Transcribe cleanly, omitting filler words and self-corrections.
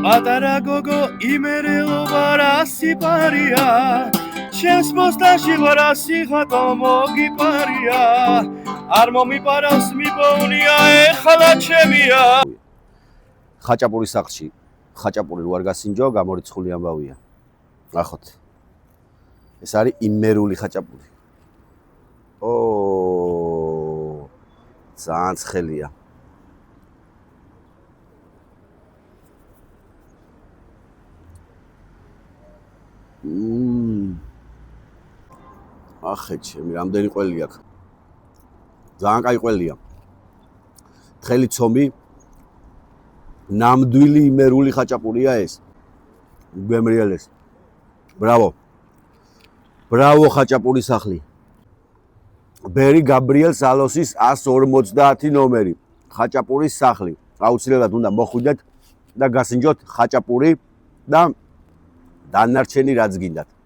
პატარა გოგო იმერელობა რა სიპარია ჩემს მოსტაში ვარა სიხატო მოგიპარია არ მომიპარავს მიპოვნია ეხლა ჩემია ხაჭაპურის სახლში ხაჭაპური რო არ გასინჯო გამორიცხული ამბავია ნახოთ ეს არის იმერული ხაჭაპური ძალიან ცხელია ახეთ ჩემი რამდენი ყველი აქვს ძალიან კაი ყველია თხელი ცომი ნამდვილი იმერული ხაჭაპურია ეს გემრიელეს ბრავო ბრავო ხაჭაპურის სახლი ბერი გაბრიელ სალოსის 150 ნომერი ხაჭაპურის სახლი აუცილებლად უნდა მოხვიდეთ და გასინჯოთ ხაჭაპური და დანარჩენი რაც გინდათ